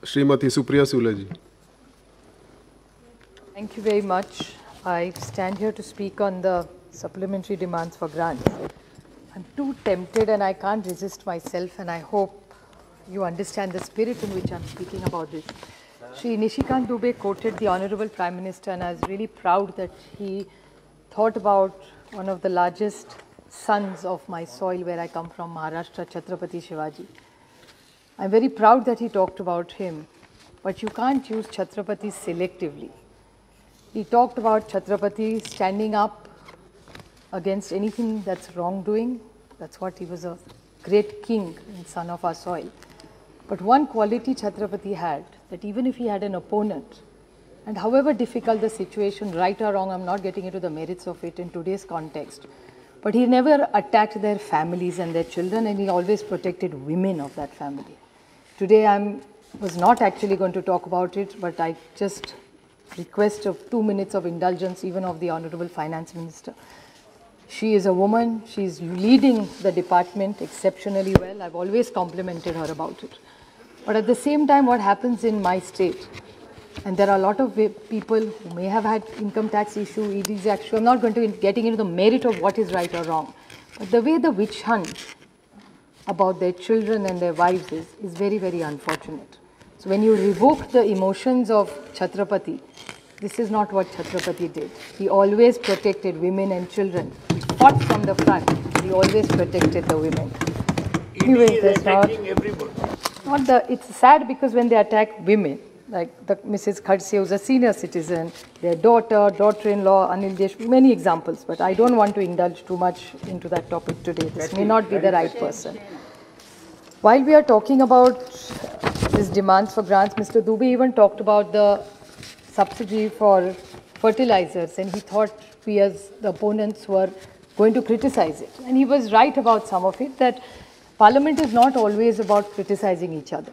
Srimati Supriya Sule ji. Thank you very much. I stand here to speak on the supplementary demands for grants. I'm too tempted and I can't resist myself, and I hope you understand the spirit in which I'm speaking about this. Shri Nishikant Dubey quoted the Honorable Prime Minister, and I was really proud that he thought about one of the largest sons of my soil where I come from, Maharashtra, Chhatrapati Shivaji. I'm very proud that he talked about him, but you can't use Chhatrapati selectively. He talked about Chhatrapati standing up against anything that's wrongdoing. That's what he was, a great king and son of our soil. But one quality Chhatrapati had, that even if he had an opponent, and however difficult the situation, right or wrong, I'm not getting into the merits of it in today's context, but he never attacked their families and their children, and he always protected women of that family. Today I was not actually going to talk about it, but I just request of 2 minutes of indulgence even of the Honorable Finance Minister. She is a woman, she is leading the department exceptionally well. I've always complimented her about it. But at the same time, what happens in my state, and there are a lot of people who may have had income tax issue, EDs issue, I'm not going to getting into the merit of what is right or wrong, but the way the witch hunt about their children and their wives is very, very unfortunate. So when you revoke the emotions of Chhatrapati, this is not what Chhatrapati did. He always protected women and children. He fought from the front. He always protected the women. Anyway, it's sad because when they attack women, like the Mrs. Khadse, who's a senior citizen, their daughter-in-law, Anil Deshmukh, many examples, but I don't want to indulge too much into that topic today. This may not be the right person. While we are talking about these demands for grants, Mr. Dubey even talked about the subsidy for fertilizers, and he thought we as the opponents were going to criticize it. And he was right about some of it, that Parliament is not always about criticizing each other.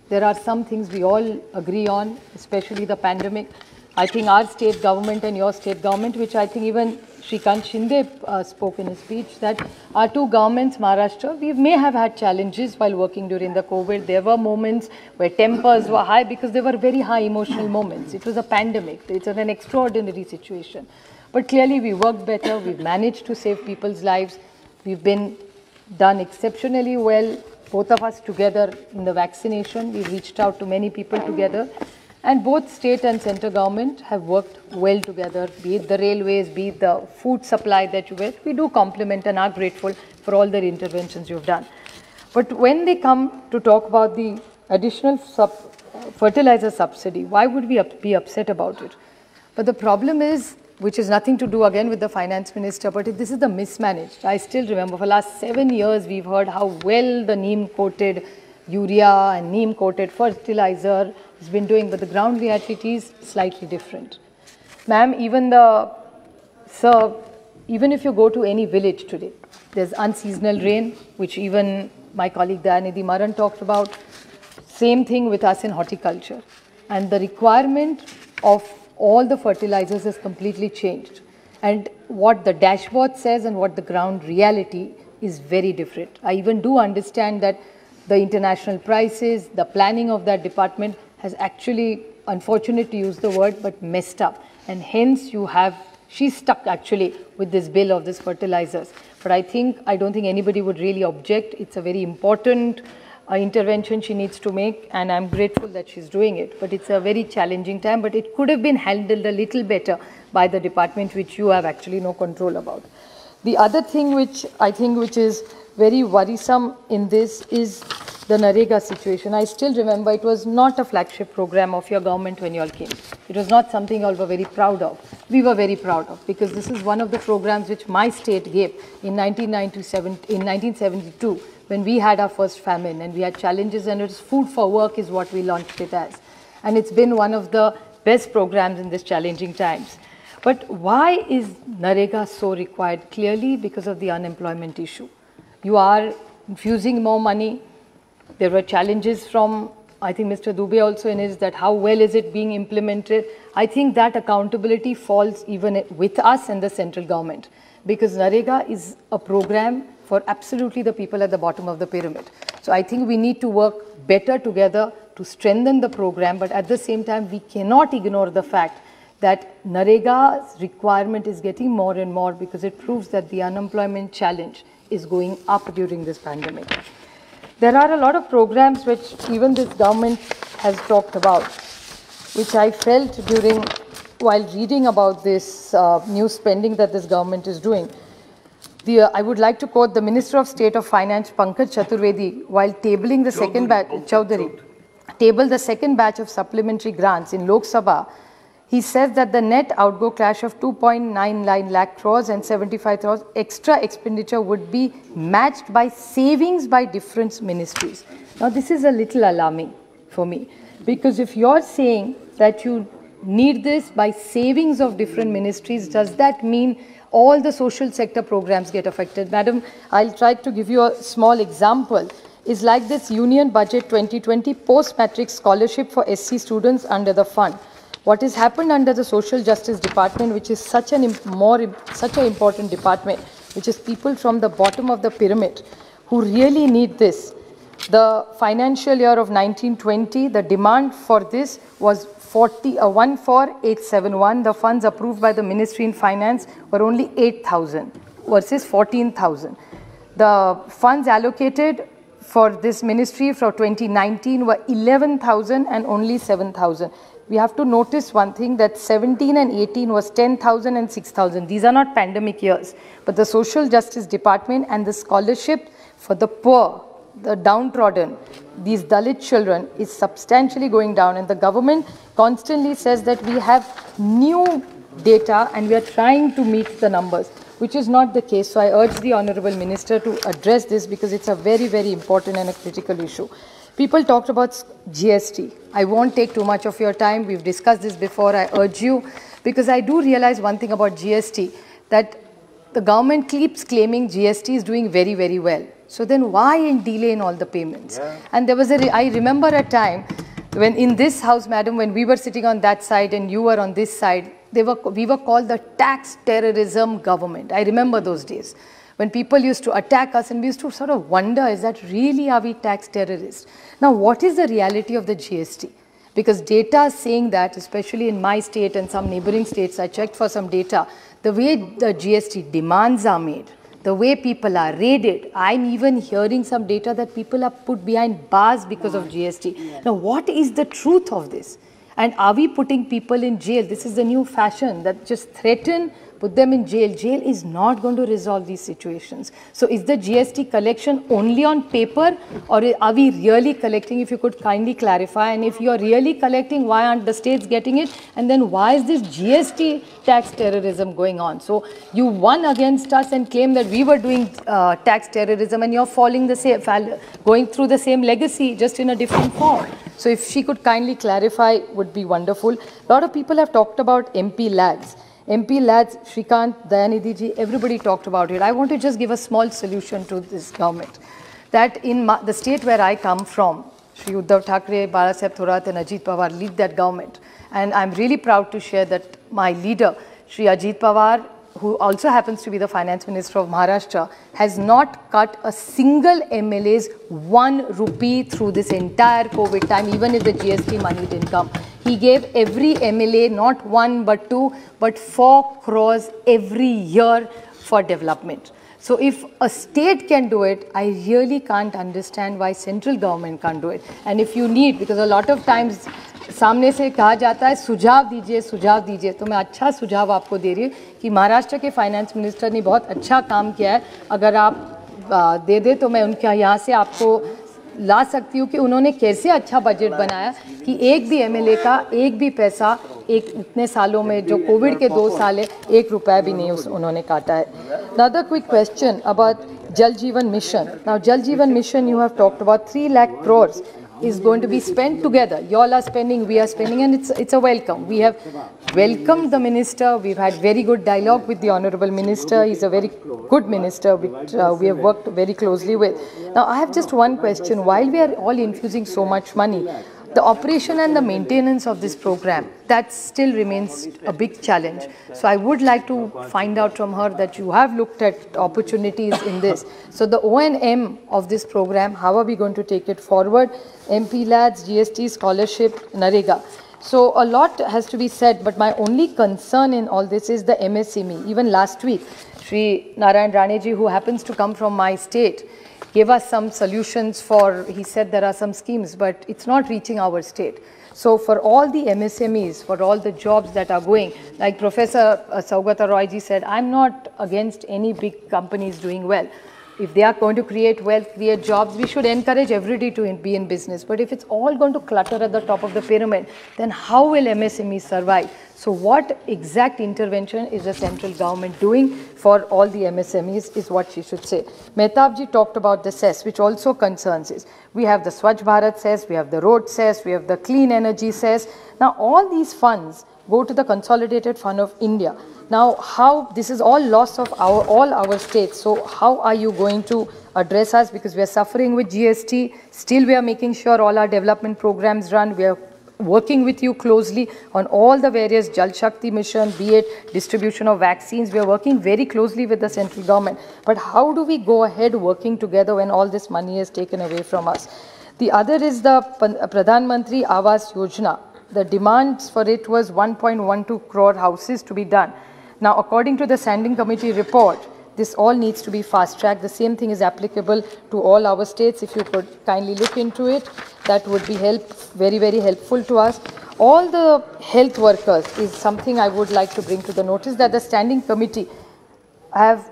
There are some things we all agree on, especially the pandemic. I think our state government and your state government, which I think even Shrikant Shinde spoke in his speech, that our two governments, Maharashtra, we may have had challenges while working during the COVID. There were moments where tempers were high because they were very high emotional moments. It was a pandemic. It's an extraordinary situation. But clearly we worked better. We've managed to save people's lives. We've done exceptionally well, both of us together in the vaccination. We've reached out to many people together. And both state and central government have worked well together, be it the railways, be it the food supply that you get. We do compliment and are grateful for all the interventions you've done. But when they come to talk about the additional fertilizer subsidy, why would we be upset about it? But the problem is, which has nothing to do again with the finance minister, but this is the mismanaged. I still remember for the last 7 years, we've heard how well the neem-coated urea and neem-coated fertilizer has been doing, but the ground reality is slightly different. Ma'am, even if you go to any village today, there's unseasonal rain, which even my colleague Dayanidhi Maran talked about. Same thing with us in horticulture. And the requirement of all the fertilizers has completely changed. And what the dashboard says and what the ground reality is very different. I even do understand that the international prices, the planning of that department has actually, unfortunate to use the word, but messed up. And hence she's stuck actually with this bill of this fertilizers. But I don't think anybody would really object. It's a very important intervention she needs to make, and I'm grateful that she's doing it. But it's a very challenging time, but it could have been handled a little better by the department, which you have actually no control about. The other thing which is very worrisome in this is the NREGA situation. I still remember it was not a flagship program of your government when you all came. It was not something you all were very proud of. We were very proud of, because this is one of the programs which my state gave in 1972, when we had our first famine and we had challenges, and it's food for work is what we launched it as. And it's been one of the best programs in these challenging times. But why is NREGA so required? Clearly because of the unemployment issue. You are infusing more money. There were challenges from, I think Mr. Dubey also in his, that how well is it being implemented. I think that accountability falls even with us and the central government, because NREGA is a program for absolutely the people at the bottom of the pyramid. So I think we need to work better together to strengthen the program, but at the same time, we cannot ignore the fact that NREGA's requirement is getting more and more because it proves that the unemployment challenge is going up during this pandemic. There are a lot of programs which even this government has talked about, which I felt while reading about this new spending that this government is doing. I would like to quote the Minister of State of Finance, Pankaj Chaturvedi, while tabling the second batch, tabled the second batch of supplementary grants in Lok Sabha. He says that the net outgo cash of 2.99 lakh crores and 75 crores extra expenditure would be matched by savings by different ministries. Now, this is a little alarming for me, because if you're saying that you need this by savings of different ministries, does that mean all the social sector programs get affected? Madam, I'll try to give you a small example. Is like this Union Budget 2020 post-matric scholarship for SC students under the fund. What has happened under the Social Justice Department, which is such an important department, which is people from the bottom of the pyramid who really need this. The financial year of 1920, the demand for this was 14871. The funds approved by the Ministry in Finance were only 8,000 versus 14,000. The funds allocated for this ministry for 2019 were 11,000 and only 7,000. We have to notice one thing, that 17 and 18 was 10,000 and 6,000. These are not pandemic years, but the Social Justice Department and the scholarship for the poor, the downtrodden, these Dalit children is substantially going down, and the government constantly says that we have new data and we are trying to meet the numbers, which is not the case. So I urge the Honorable Minister to address this, because it's a very, very important and a critical issue. People talked about GST. I won't take too much of your time. We've discussed this before. I urge you, because I do realize one thing about GST, that the government keeps claiming GST is doing very, very well. So then why in delay in all the payments? Yeah. And there was I remember a time when in this house, madam, when we were sitting on that side and you were on this side, we were called the tax terrorism government. I remember those days, when people used to attack us and we used to sort of wonder, is that really, are we tax terrorists? Now, what is the reality of the GST? Because data is saying that, especially in my state and some neighboring states, I checked for some data, the way the GST demands are made, the way people are raided, I'm even hearing some data that people are put behind bars because of GST. Now, what is the truth of this? And are we putting people in jail? This is the new fashion, that just threaten, put them in jail. Jail is not going to resolve these situations. So is the GST collection only on paper, or are we really collecting? If you could kindly clarify. And if you are really collecting, why aren't the states getting it? And then why is this GST tax terrorism going on? So you won against us and claim that we were doing tax terrorism, and you're following the same, going through the same legacy, just in a different form. So if she could kindly clarify, would be wonderful. A lot of people have talked about MP lads. MP lads, Shrikant, Dayanidhi ji, everybody talked about it. I want to just give a small solution to this government. That in the state where I come from, Shri Uddhav Thackeray, Balasaheb Thorat and Ajit Pawar lead that government. And I'm really proud to share that my leader, Shri Ajit Pawar, who also happens to be the Finance Minister of Maharashtra, has not cut a single MLA's 1 rupee through this entire COVID time, even if the GST money didn't come. He gave every MLA not 1 but 2 but 4 crores every year for development. So if a state can do it, I really can't understand why central government can't do it. And if you need, because a lot of times सामने से कहा जाता है सुझाव दीजिए, तो मैं अच्छा सुझाव आपको दे रही हूँ कि महाराष्ट्र के फाइनेंस मिनिस्टर ने बहुत अच्छा काम किया है. अगर आप दे दे तो मैं उनके यहाँ से आपको ला सकती हूँ कि उन्होंने कैसे अच्छा बजट बनाया कि एक भी एमएलए का एक भी पैसा इतने सालों में, जो कोविड के 2 साल है, 1 रुपया भी नहीं उन्होंने काटा है. Another quick question about Jal Jeevan Mission. Now, Jal Jeevan Mission, you have talked about 3 lakh crores is going to be spent together. You all are spending, we are spending, and it's a welcome. We have welcomed the minister. We've had very good dialogue with the Honorable Minister. He's a very good minister, which we have worked very closely with. Now, I have just one question. While we are all infusing so much money, the operation and the maintenance of this program, that still remains a big challenge. So I would like to find out from her that you have looked at opportunities in this. So the O&M of this program, how are we going to take it forward? MP Lads, GST, scholarship, NREGA. So a lot has to be said, but my only concern in all this is the MSME. Even last week, Sri Narayan Raneji, who happens to come from my state, gave us some solutions for, he said there are some schemes, but it's not reaching our state. So for all the MSMEs, for all the jobs that are going, like Professor Saugata Roy ji said, I'm not against any big companies doing well. If they are going to create wealth, create jobs, we should encourage everybody to be in business. But if it's all going to clutter at the top of the pyramid, then how will MSMEs survive? So what exact intervention is the central government doing for all the MSMEs is what she should say. Mehtabji talked about the cess, which also concerns us. We have the Swachh Bharat cess, we have the road cess, we have the clean energy cess. Now all these funds go to the Consolidated Fund of India. Now, how this is all loss of all our states. So, how are you going to address us? Because we are suffering with GST. Still, we are making sure all our development programs run. We are working with you closely on all the various Jal Shakti mission, be it distribution of vaccines. We are working very closely with the central government. But how do we go ahead working together when all this money is taken away from us? The other is the Pradhan Mantri Awas Yojana. The demands for it was 1.12 crore houses to be done. Now, according to the Standing Committee report, this all needs to be fast-tracked. The same thing is applicable to all our states. If you could kindly look into it, that would be very, very helpful to us. All the health workers is something I would like to bring to the notice, that the Standing Committee have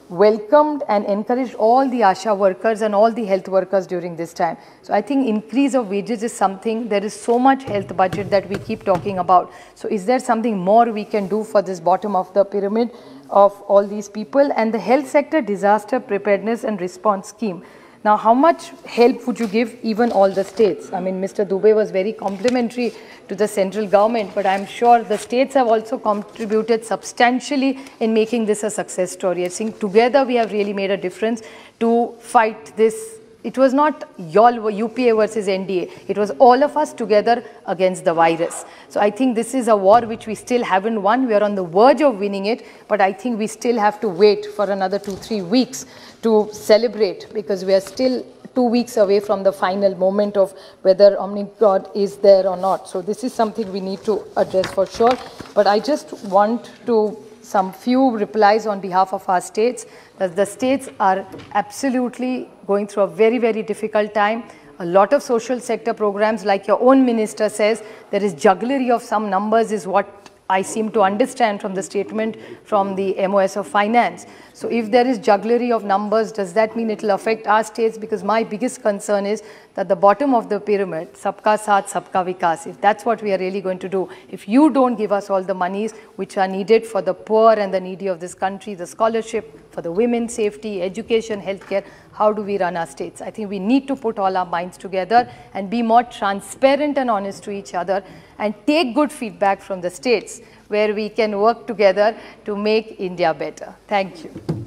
welcomed and encouraged all the ASHA workers and all the health workers during this time. So I think increase of wages is something, there is so much health budget that we keep talking about. So is there something more we can do for this bottom of the pyramid of all these people? And the health sector disaster preparedness and response scheme. Now, how much help would you give even all the states? I mean, Mr. Dubey was very complimentary to the central government, but I'm sure the states have also contributed substantially in making this a success story. I think together we have really made a difference to fight this. It was not y'all UPA versus NDA. It was all of us together against the virus. So I think this is a war which we still haven't won. We are on the verge of winning it, but I think we still have to wait for another 2-3 weeks to celebrate, because we are still 2 weeks away from the final moment of whether Omicron is there or not. So this is something we need to address for sure. But I just want to some few replies on behalf of our states, that the states are absolutely going through a very, very difficult time. A lot of social sector programs, like your own minister says, there is jugglery of some numbers is what I seem to understand from the statement from the MOS of Finance. So if there is jugglery of numbers, does that mean it will affect our states? Because my biggest concern is that the bottom of the pyramid, Sabka Saath, Sabka Vikas, if that's what we are really going to do, if you don't give us all the monies which are needed for the poor and the needy of this country, the scholarship, for the women's safety, education, healthcare, how do we run our states? I think we need to put all our minds together and be more transparent and honest to each other and take good feedback from the states where we can work together to make India better. Thank you.